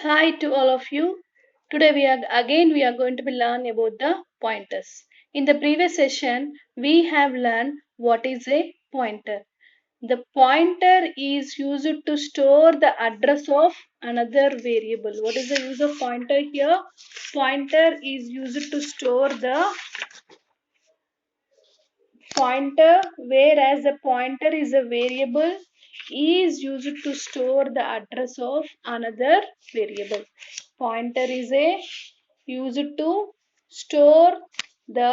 Hi to all of you. Today we are going to be learn about the pointers. In the previous session we have learned what is a pointer. The pointer is used to store the address of another variable. What is the use of pointer here? Pointer is used to store the pointer, whereas the pointer is a variable, is used to store the address of another variable. Pointer is a used to store the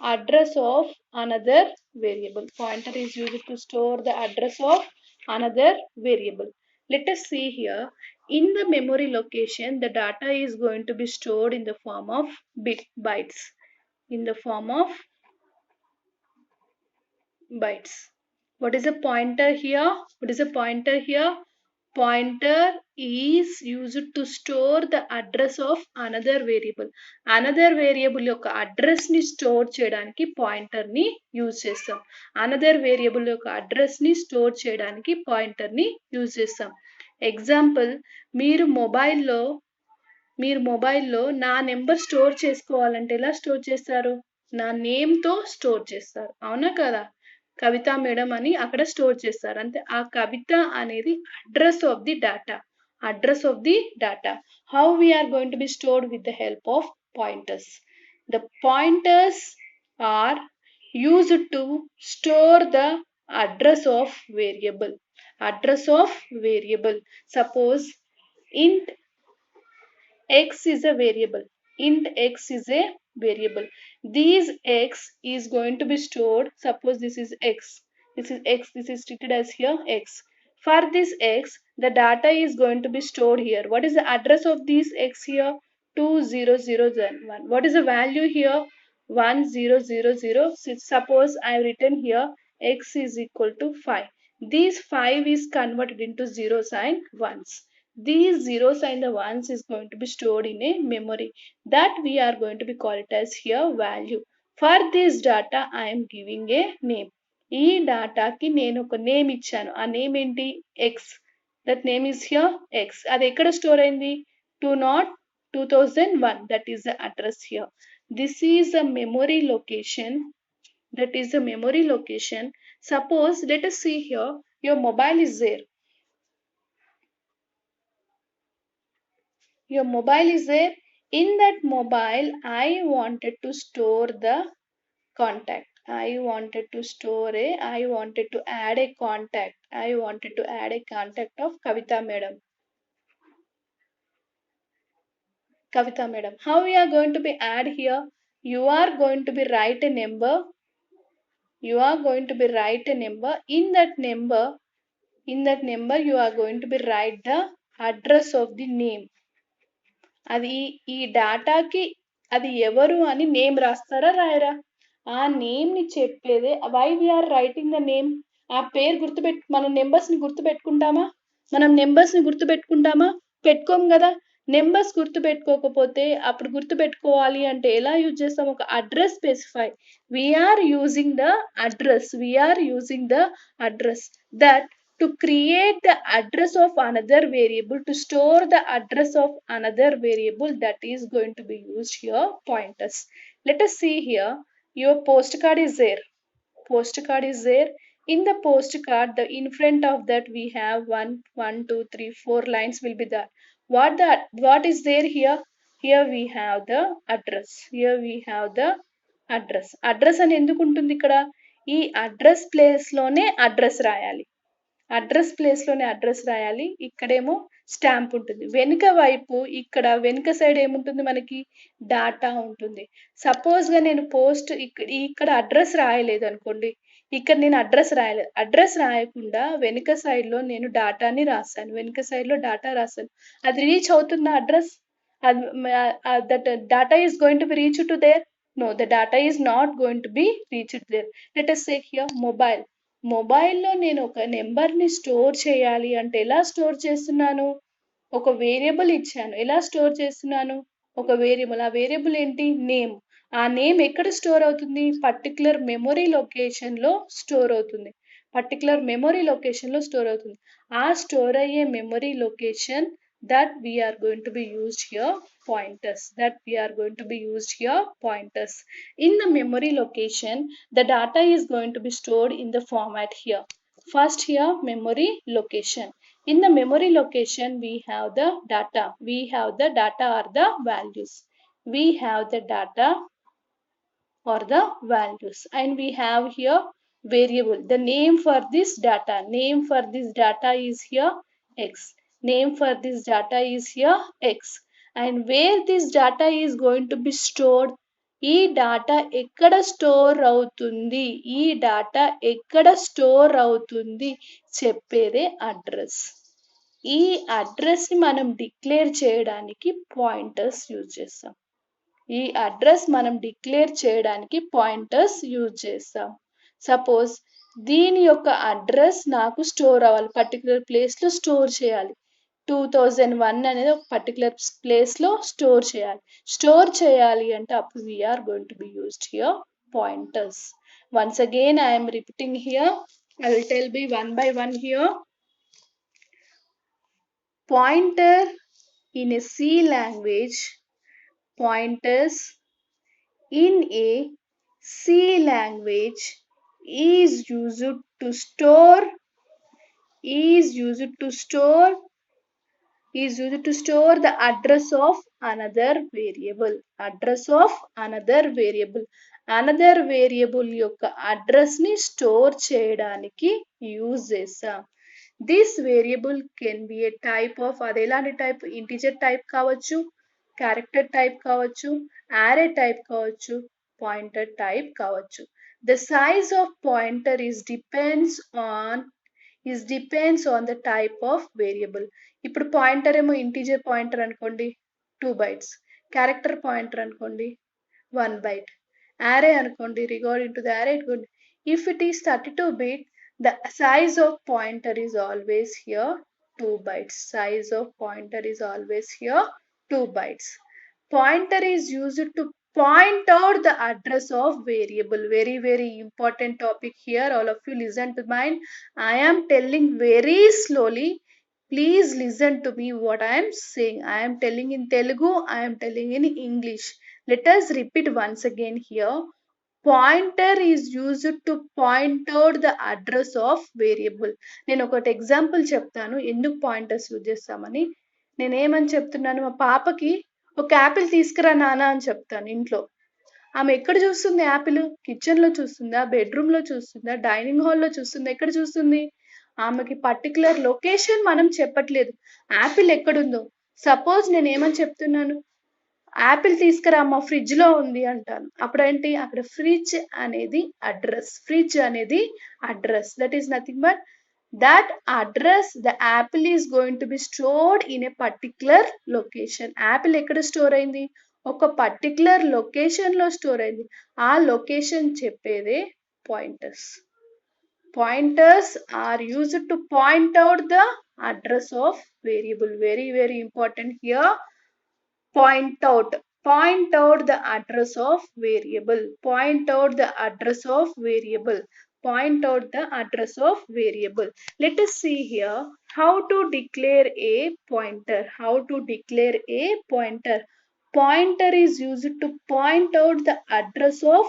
address of another variable. Pointer is used to store the address of another variable. Let us see here. In the memory location, the data is going to be stored in the form of bytes. In the form of bytes. What is a pointer here? What is a pointer here? Pointer is used to store the address of another variable. Another variable యొక్క address ని store చేయడానికి pointer ని use చేస్తాం. Another variable యొక్క address ని store చేయడానికి pointer ని use చేస్తాం. ఎగ్జాంపుల్, మీరు మొబైల్లో నా నెంబర్ స్టోర్ చేసుకోవాలంటే ఎలా స్టోర్ చేస్తారు? నా నేమ్తో స్టోర్ చేస్తారు, అవునా కదా? కవిత మేడం అని అక్కడ స్టోర్ చేస్తారు. అంతే, ఆ కవిత అనేది address of the data. Address of the data. How we are going to be stored with the help of pointers. The pointers are used to store the address of variable. Address of variable. Suppose int x is a variable. Int x is a variable. These x is going to be stored. Suppose this is x. This is x. This is treated as here x. For this x, the data is going to be stored here. What is the address of this x here? 2001. What is the value here? 1000. Suppose I have written here x is equal to 5. These 5 is converted into zeros and ones. These zeros and the ones is going to be stored in a memory that we are going to be call it as here value. For this data I am giving a name. ఈ డాటాకి నేను ఒక name ఇచ్చాను. ఆ name ఏంటి? X. That name is here X. అది ఎక్కడ store అయింది? 2001. That is the address here. This is a memory location. That is a memory location. Suppose, let us see here, your mobile is there. Your mobile is there. In that mobile I wanted to store the contact. I wanted to add a contact. I wanted to add a contact of Kavita madam. How we are going to be add here? You are going to be write a number. In that number you are going to be write the address of the name. అది ఈ డాటాకి అది ఎవరు అని name రాస్తారా రాయరా? ఆ name ని చెప్పేదే. Why we are writing the name? ఆ పేరు మనం నెంబర్స్ ని గుర్తుపెట్టుకుంటామా? పెట్టుకోం కదా. నెంబర్స్ గుర్తుపెట్టుకోకపోతే అప్పుడు గుర్తుపెట్టుకోవాలి అంటే ఎలా యూజ్ చేస్తాం? ఒక address specify. We are using the address that to create the address of another variable, to store the address of another variable, that is going to be used here pointers. Let us see here. Your postcard is there. In the postcard, the in front of that we have 1 2 3 4 lines will be there. What is there here? Here we have the address. Address అని ఎందుకు ఉంటుంది ఇక్కడ? ఈ address place లోనే address రాయాలి. ఇక్కడేమో stamp ఉంటుంది. వెనుక వైపు వెనుక సైడ్ ఏముంటుంది? మనకి డాటా ఉంటుంది. సపోజ్ గా నేను ఇక్కడ అడ్రస్ రాయలేదు అనుకోండి. ఇక్కడ నేను అడ్రస్ రాయకుండా వెనుక సైడ్ లో నేను డాటాని రాశాను. అది రీచ్ అవుతుందా address? That data is going to B reach to their? No, the data is not going to be reached there. Let us say here మొబైల్లో నేను ఒక నెంబర్ని స్టోర్ చేయాలి అంటే ఎలా స్టోర్ చేస్తున్నాను? ఒక వేరియబుల్ ఇచ్చాను. ఎలా స్టోర్ చేస్తున్నాను? ఒక వేరియబుల్. ఆ వేరియబుల్ ఏంటి? నేమ్. ఆ నేమ్ ఎక్కడ స్టోర్ అవుతుంది? పర్టికులర్ మెమొరీ లొకేషన్లో స్టోర్ అవుతుంది. ఆ స్టోర్ అయ్యే memory location that we are going to be used here pointers, that we are going to be used here pointers. In the memory location, the data is going to be stored in the format here. First here, memory location. In the memory location, we have the data. We have the data or the values. We have the data or the values, and we have here variable. The name for this data is here x. Name for this data is here x. And where this data is going to be stored, ఈ data ఎక్కడ store అవుతుంది, ఈ data ఎక్కడ store అవుతుంది చెప్పేదే address. ఈ address ని మనం డిక్లేర్ చేయడానికి పాయింటర్స్ యూజ్ చేస్తాం. ఈ అడ్రస్ మనం డిక్లేర్ చేయడానికి పాయింటర్స్ యూజ్ చేస్తాం. సపోజ్ దీని యొక్క అడ్రస్ నాకు స్టోర్ అవ్వాలి, పర్టికులర్ ప్లేస్లో స్టోర్ చేయాలి. 2001 అనేది ఒక పర్టికులర్ ప్లేస్లో స్టోర్ చేయాలి. స్టోర్ చేయాలి అంటే అప్పుడు we are going to be used here pointers. Once again I'm repeating here. I will tell be one by one here. Pointer in a C language, pointers in a C language is used to store the address of another variable. Address of another variable. Another variable యొక్క address ని store చేయడానికి use చేస్తాం. This variable can be A type of, అది ఎలాంటి type, integer type కావచ్చు, character type కావచ్చు, array type కావచ్చు, pointer type కావచ్చు. The size of pointer depends on the type of variable. ఇప్పుడు పాయింటర్ ఏమో ఇంటిజర్ పాయింటర్ అనుకోండి 2 bytes, క్యారెక్టర్ పాయింటర్ అనుకోండి 1 byte, array అనుకోండి రిగార్డింగ్ టు ద array అనుకోండి. If it is 32 bit, the size of pointer is always here 2 bytes. Size of pointer is always here 2 bytes. Pointer is used to point out the address of variable. Very, very important topic here. All of you listen to mine. I am telling very slowly. Please listen to me what I am saying. I am telling in Telugu. I am telling in English. Let us repeat once again here. Pointer is used to point out the address of variable. నేను ఒకటి example చెప్తాను ఎందుకు pointers use చేస్తామని. నేను ఏమని చెప్తున్నాను, మా పాపకి ఒక యాపిల్ తీసుకురా నాన్న అని చెప్తాను ఇంట్లో. ఆమె ఎక్కడ చూస్తుంది యాపిల్? కిచెన్లో చూస్తుందా, బెడ్రూమ్లో చూస్తుందా, డైనింగ్ హాల్లో చూస్తుందా, ఎక్కడ చూస్తుంది? ఆమెకి పర్టికులర్ లొకేషన్ మనం చెప్పట్లేదు, యాపిల్ ఎక్కడుందో. సపోజ్ నేను ఏమని చెప్తున్నాను, యాపిల్ తీసుకురా మా ఫ్రిడ్జ్ లో ఉంది అంటాను. అప్పుడేంటి, అక్కడ ఫ్రిడ్జ్ అనేది అడ్రస్. ఫ్రిడ్జ్ అనేది address. That is nothing but that address. The Apple is going to be stored in a particular location. Apple ఎక్కడ స్టోర్ అయింది? ఒక పర్టికులర్ లొకేషన్ లో స్టోర్ అయింది. ఆ లొకేషన్ చెప్పేదే pointers. Pointers are used to point out the address of variable. Very, very important here. Point out the address of variable. Point out the address of variable. Point out the address of variable. Let us see here how to declare a pointer. How to declare a pointer. Pointer is used to point out the address of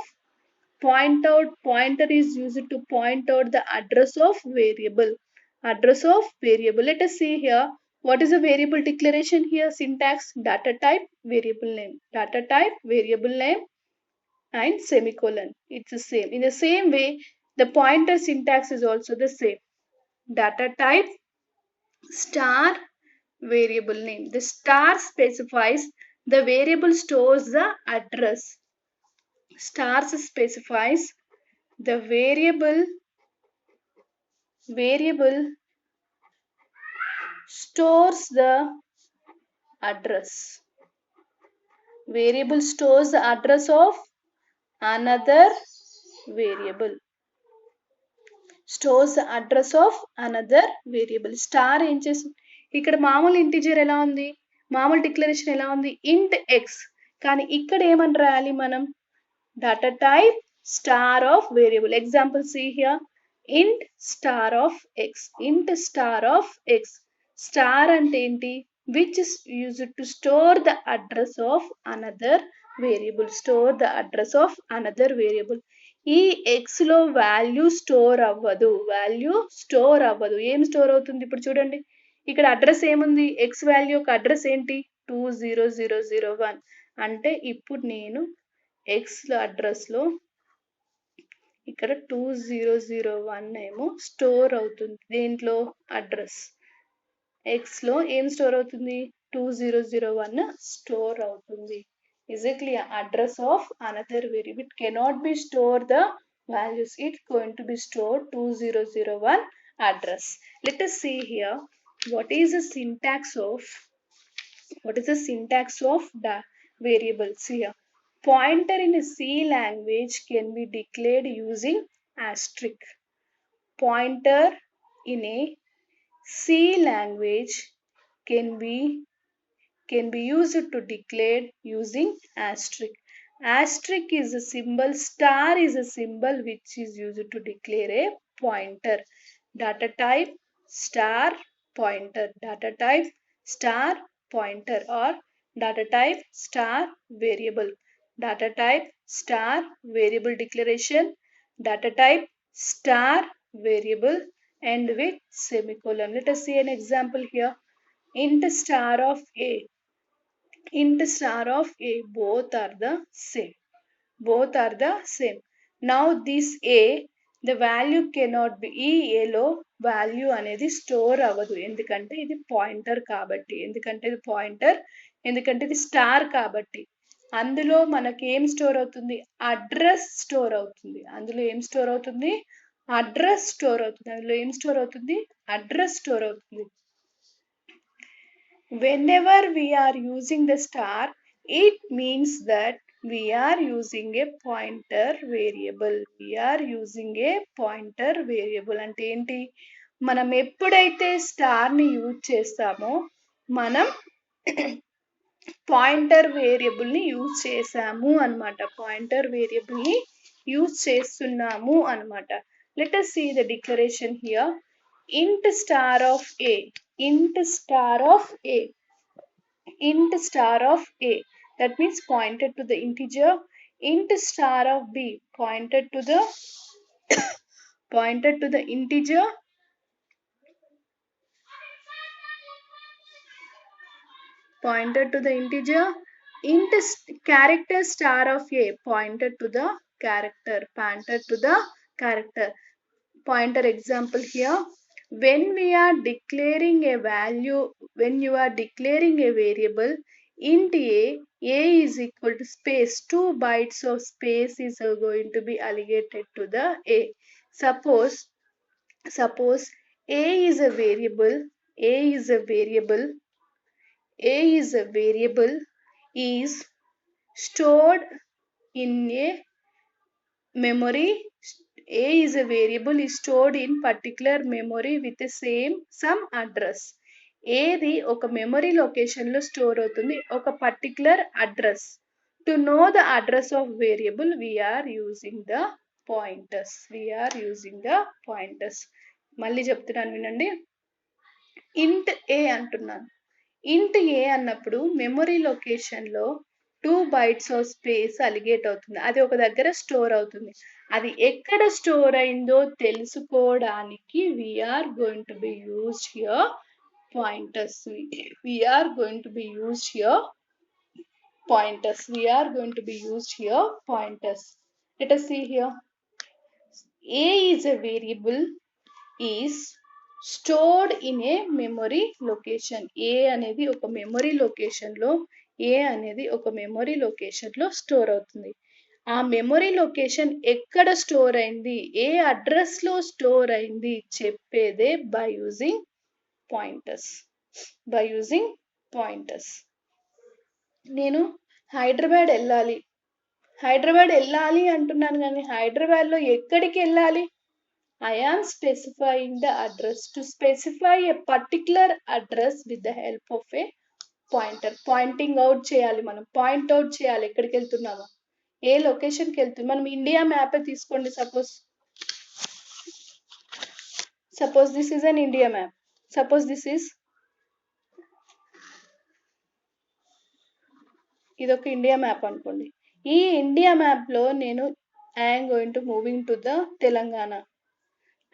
pointer is used to point out the address of variable. Address of variable. Let us see here. What is a variable declaration here? Syntax: data type, variable name. Data type, variable name, and semicolon. It's the same. In the same way, the pointer syntax is also the same. Data type, star, variable name. The star specifies the variable stores the address. Stars specifies the variable stores the address. Variable stores the address of another variable. Stores the address of another variable. Star ఏం చేస్తుంది? ఇక్కడ మామూలు integer ఎలా ఉంది, మామూలు declaration ఎలా ఉంది, int x. కానీ ఇక్కడ ఏమని రాయాలి మనం? Data type star of variable. Example see here. Int star of x. Int star of x. Star అంటే ఏంటి? which is used to store the address of another variable. Store the address of another variable. ఈ x లో value store అవ్వదు. ఏం store అవుతుంది ఇప్పుడు చూడండి, ఇక్కడ అడ్రస్ ఏముంది, ఎక్స్ వాల్యూ యొక్క అడ్రస్ ఏంటి 20001. అంటే ఇప్పుడు నేను ఎక్స్ అడ్రస్ లో ఇక్కడ 2001 ఏమో స్టోర్ అవుతుంది. దేంట్లో అడ్రస్ ఎక్స్ లో ఏం స్టోర్ అవుతుంది 2001 స్టోర్ అవుతుంది. Is it clear? Address of another variable. It cannot be store the values. It's going to be stored 2001 address. Let us see here what is the syntax of the variables here. Pointer in a C language can be declared using asterisk. Pointer in a C language can be used to declare using asterisk. Asterisk is a symbol, star is a symbol which is used to declare a pointer. Data type star pointer, data type star pointer, or data type star variable, data type star variable declaration, data type star variable, and with semicolon. Let us see an example here. Int star of a, int star of a, both are the same, now this a, the value cannot be, ఈ a లో value అనేది store అవ్వదు, ఎందుకంటే ఇది pointer కాబట్టి, ఎందుకంటే ఇది star కాబట్టి. అందులో మనకి ఏం స్టోర్ అవుతుంది, అడ్రస్ స్టోర్ అవుతుంది. అందులో ఏం స్టోర్ అవుతుంది, అడ్రస్ స్టోర్ అవుతుంది. Whenever we are using the star, it means that we are using a pointer variable. అంటే ఏంటి, మనం ఎప్పుడైతే స్టార్ ని యూజ్ చేస్తామో మనం పాయింటర్ వేరియబుల్ ని యూజ్ చేస్తున్నాము అన్నమాట. Let us see the declaration here. Int star of a, that means pointed to the integer. Int star of b, pointed to the integer. Int character star of a, pointed to the character. Pointer example here. When you are declaring a variable int a is equal to space, 2 bytes of space is going to be allocated to the a. Suppose a is a variable is stored in a memory. A is a variable is stored in particular memory with the some address. ఏది ఒక memory location లో store అవుతుంది, ఒక particular address. To know the address of variable we are using the pointers. మళ్ళీ చెప్తున్నాను వినండి. ఇంట్ ఏ అంటున్నాను. ఇంట్ ఏ అన్నప్పుడు మెమరీ లొకేషన్ లో 2 bytes ఆఫ్ స్పేస్ అలిగేట్ అవుతుంది. అది ఒక దగ్గర స్టోర్ అవుతుంది. అది ఎక్కడ స్టోర్ అయిందో తెలుసుకోవడానికి we are going to be used here pointers. Let us see here. A is a variable is stored in a memory location. A అనేది ఒక మెమరీ లొకేషన్ లో స్టోర్ అవుతుంది. ఆ మెమరీ లొకేషన్ ఎక్కడ స్టోర్ అయింది, ఏ అడ్రస్ లో స్టోర్ అయింది చెప్పేదే by using pointers. నేను హైదరాబాద్ వెళ్ళాలి అంటున్నాను, కానీ హైదరాబాద్ లో ఎక్కడికి వెళ్ళాలి, I am specifying the address. To specify a particular address with the help of a pointer. Pointing out చేయాలి, మనం పాయింట్ అవుట్ చేయాలి ఎక్కడికి వెళ్తున్నామో, ఏ లొకేషన్కి వెళ్తున్నాం. మనం ఇండియా మ్యాప్ తీసుకోండి. Suppose this is an India map. Suppose this is ఇది ఒక ఇండియా మ్యాప్ అనుకోండి. ఈ ఇండియా మ్యాప్లో నేను I'm going to moving to the Telangana.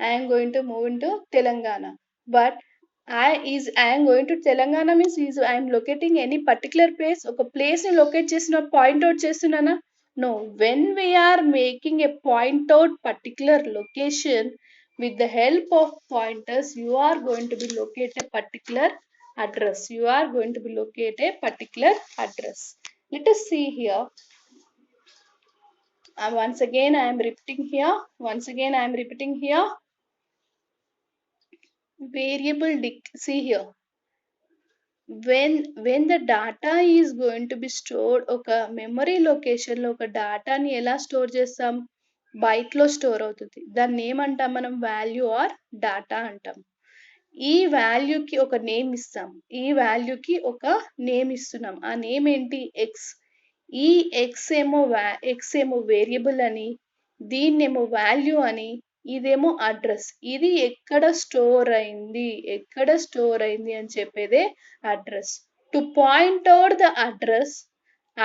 I am going to move into Telangana. But I am going to Telangana means I am locating any particular place. ఒక place ని locate చేసిన point out చేస్తున్నానా? No. When we are making a point out particular location with the help of pointers, you are going to be locate a particular address. You are going to be locate a particular address. Let us see here. Once again I am repeating here. Variable see here, when the data is going to be stored ఒక memory location లో ఒక డాటాని ఎలా store చేస్తాం, byte లో store అవుతుంది. దాన్ని ఏమంటాం మనం, వాల్యూ ఆర్ డాటా అంటాం. ఈ వాల్యూకి ఒక నేమ్ ఇస్తాం, ఈ వాల్యూకి ఒక నేమ్ ఇస్తున్నాం. ఆ నేమ్ ఏంటి, ఎక్స్. ఈ ఎక్స్ ఏమో వేరియబుల్ అని, దీన్నేమో వాల్యూ అని, ఇదేమో అడ్రస్. ఇది ఎక్కడ స్టోర్ అయింది అని చెప్పేదే address. To point out the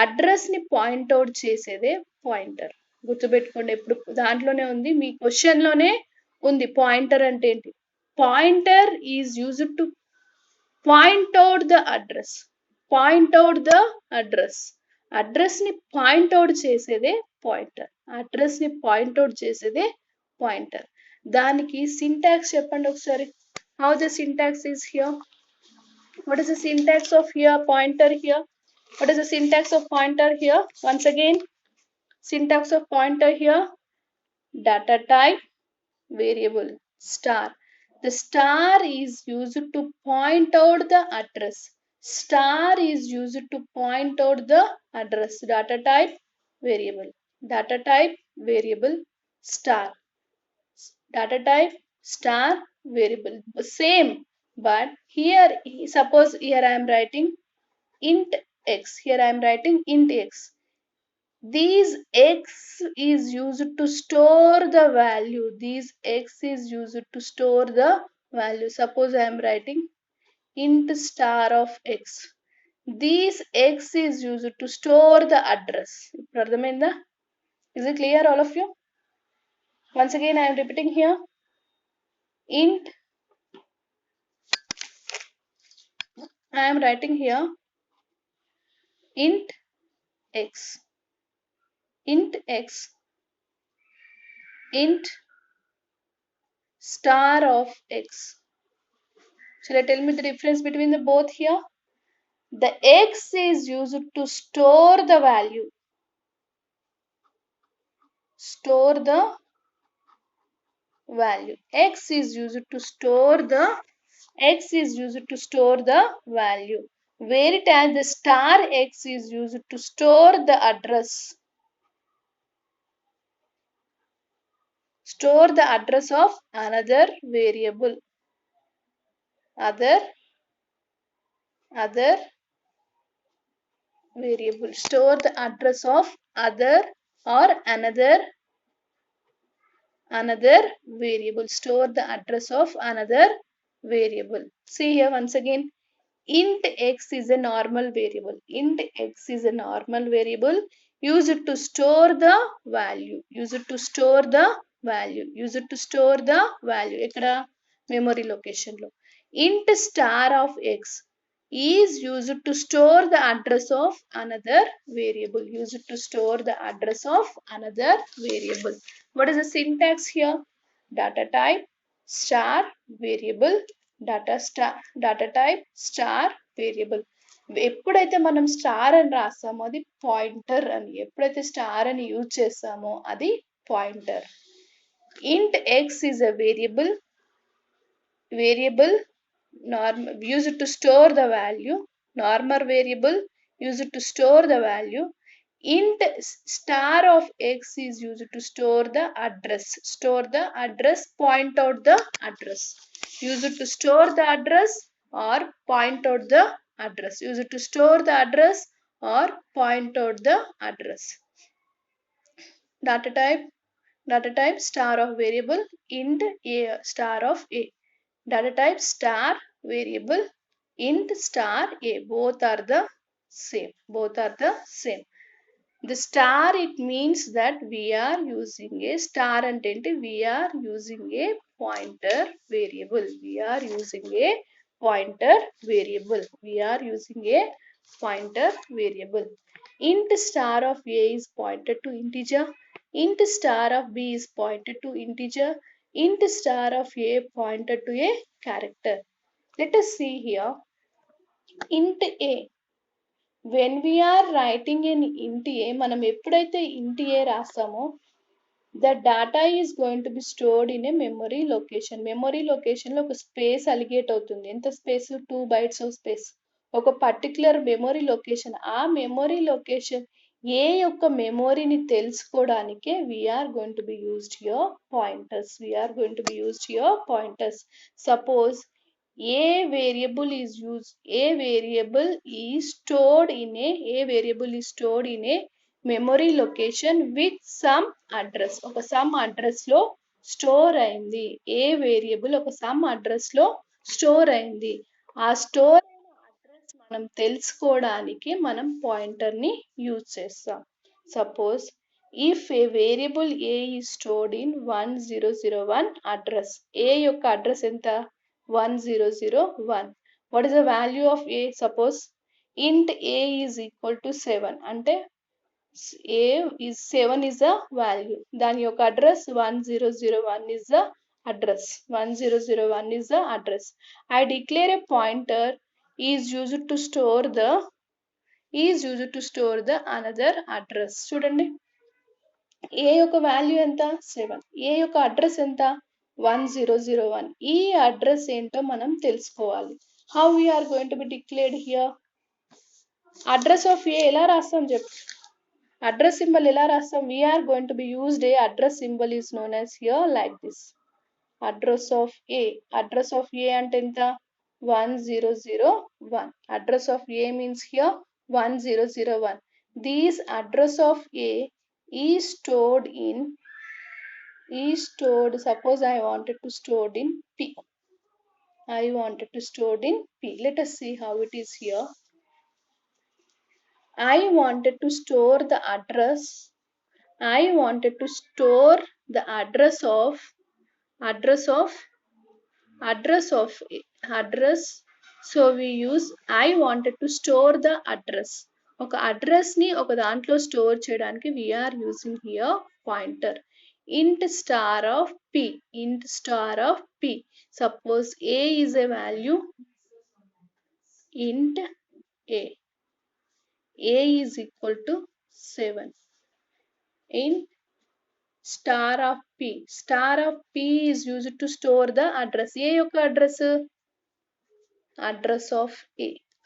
address ని పాయింట్ అవుట్ చేసేదే పాయింటర్. గుర్తుపెట్టుకోండి, ఎప్పుడు దాంట్లోనే ఉంది, మీ క్వశ్చన్ లోనే ఉంది పాయింటర్ అంటే ఏంటి. Pointer is used to point out the address. Address ని పాయింట్ అవుట్ చేసేదే పాయింటర్. దానికి సింటాక్స్ చెప్పండి ఒకసారి. How the syntax is here. What is the syntax of here pointer here? What is the syntax of pointer here? Once again, syntax of pointer here, data type variable star. The star is used to point out the address. Data type variable star. Data type star variable, same, but here suppose here I am writing int x. This x is used to store the value. Suppose I am writing int star of x. This x is used to store the address. Is it clear all of you? Once again I am repeating here, int I am writing here int x, int star of x. Shall I tell me the difference between the both here? The x is used to store the value. X is used to store the value. Whereas the star x is used to store the address. Store the address of another variable. Other variable. Store the address of other or another variable. Store the address of another variable. See here once again, int x is a normal variable. Used to store the value. Ekkada memory location lo. Int star of x is used to store the address of another variable. What is the syntax here? Data type star variable. Data type star variable. ఎప్పుడైతే మనం star అని రాస్తామో అది pointer అని. ఎప్పుడైతే star అని use చేస్తామో అది pointer. int x is a variable used to store the value. Normal variable used to store the value. Int star of x is used to store the address. Point out the address. Used to store the address or point out the address. Data type star of variable int a star of a. Data type star variable int star a. Both are the same. Both are the same. The star, it means that we are using a star and we are using a pointer variable. We are using a pointer variable. We are using a pointer variable. Int star of A is pointed to integer. Int star of B is pointed to integer. Int star of A pointed to a character. Let us see here. Int A. When we are writing in int a, మనం ఎప్పుడైతే int a రాస్తామో, the data is going to be stored in a memory location. Memory location లో ఒక space allocate అవుతుంది. ఎంత space? 2 bytes of space. ఒక particular memory location, ఆ memory location ఏ యొక్క మెమొరీని తెలుసుకోవడానికే we're going to be used your pointers. We're going to be used your pointers. Suppose a variable is used, a variable is stored in a memory location with some address. ఒక some address లో store అయింది. ఏ variable ఒక some address లో store అయింది. ఆ store అయిన address మనం తెలుసుకోవడానికి మనం పాయింటర్ ని యూజ్ చేస్తాం. Suppose if a variable a is stored in 1001 address, a యొక్క అడ్రస్ ఎంత? 1001. What is the value of a? Suppose int a is equal to 7. అంటే a is 7 is the value. దాని యొక్క address 1001 is the address. 1001 is the address. I declare a pointer is used to store the another address. చూడండి, a యొక్క value ఎంత? 7. a యొక్క address ఎంత? 1001. ఈ address ఏంటో మనం తెలుసుకోవాలి. How we are going to be declared here? Address of a ఎలా రాస్తాం చెప్పు? అడ్రస్ సింబల్ ఎలా రాస్తాం? we are going to be used a address symbol is known as here like this. Address of a. Address of a అంటే ఎంత? 1001. Address of a means here 1001. This address of a is stored, suppose I wanted to stored in p. Let us see how it is here. I wanted to store the address so we use I wanted to store the address. ఒక address ని ఒక దాంట్లో store చేయడానికి we are using here pointer. int star of p. Suppose a is a value, int a is equal to 7. int star of p is used to store the address. a యొక్క address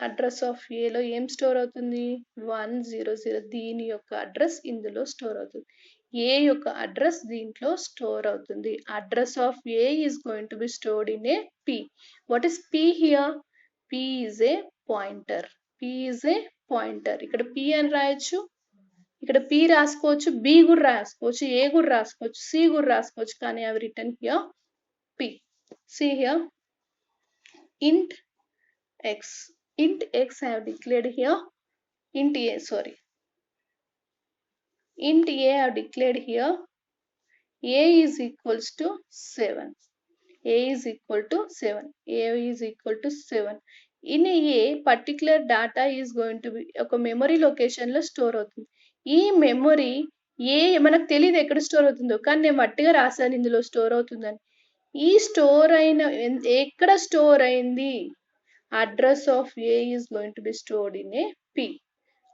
address of ఏ లో ఏం store అవుతుంది? 100. దీని యొక్క address ఇందులో store అవుతుంది. ఏ యొక్క address దీంట్లో స్టోర్ అవుతుంది. Address of A is going to be stored in A P. What is P here? P is a pointer. ఇక్కడ పి అని రాయొచ్చు, ఇక్కడ పి రాసుకోవచ్చు, బి కూడా రాసుకోవచ్చు, ఏ కూడా రాసుకోవచ్చు, సి కూడా రాసుకోవచ్చు, కానీ I have written here P. C here int x I have declared here int a I have declared here a is equals to 7. a is equal to 7. In a particular data is going to be ఒక memory location లో store అవుతుంది. ఈ memory ఏ మనకు తెలియదు ఎక్కడ store అవుతుందో, కానీ నేను వట్టిగా రాశాను ఇందులో స్టోర్ అవుతుందని. ఈ స్టోర్ అయిన ఎక్కడ స్టోర్ అయింది? address of a is going to be stored in a p.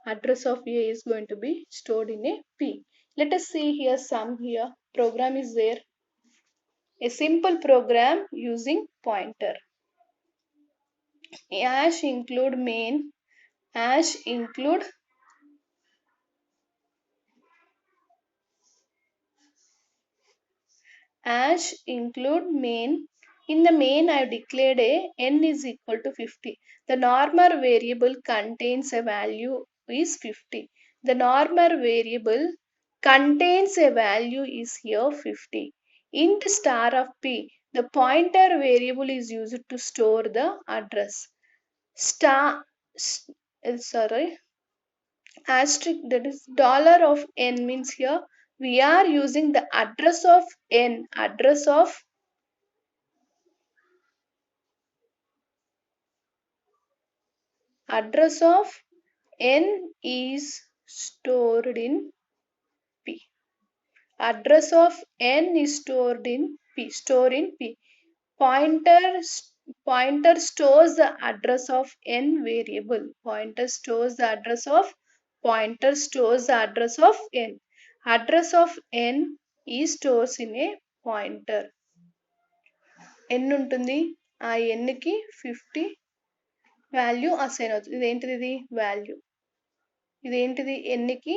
Address of a is going to be stored in a p. Let us see here some here program is there. A simple program using pointer. Include main include main. In the main I have declared a n is equal to 50. The normal variable contains a value is 50. The normal variable contains a value is here 50. Int star of p. The pointer variable is used to store the address. sorry, asterisk, that is dollar of n, means here we are using the address of n. Address of n is stored in P. Address of n is stored in P. Store in P. Pointer stores the address of n variable. Pointer stores the address of n. Address of n is stores in a pointer. n ఉంటుంది, ఆ n కి 50 value assign అవుతుంది. ఇదేంటిది? ఇది value. ఇదేంటిది? n కి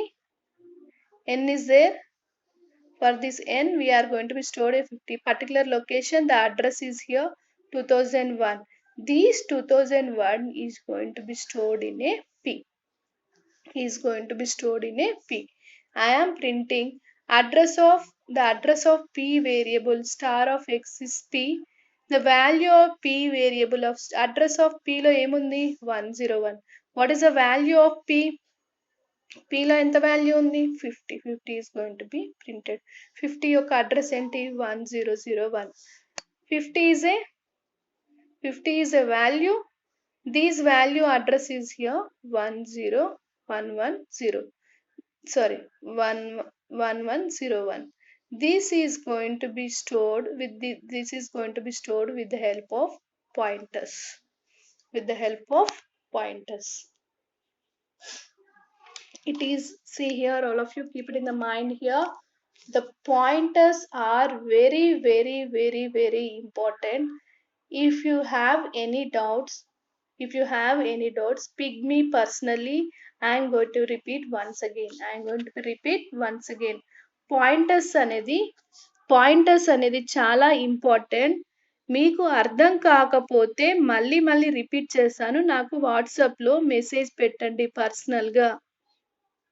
n is there. For this n we are going to be stored a 50 particular location. The address is here 2001. This 2001 is going to be stored in a P. Is going to be stored in a P. I am printing the address of P variable star of x is P. The value of P variable of address of P lo emundi 101. What is the value of P? P లో ఎంత value ఉంది? 50. 50 is going to be printed. 50 యొక్క address ఏంటి? 1001. 50 is a value. This value address is here 10110. Sorry, 1101. This is going to be stored with the help of pointers. It is, see here, all of you keep it in the mind here. The pointers are very, very, very, very important. If you have any doubts, pick me personally. I am going to repeat once again. Pointers అనేది చాలా important. మీకు అర్థం కాకపోతే మళ్ళీ repeat చేస్తాను. నాకు వాట్సాప్లో message పెట్టండి పర్సనల్గా.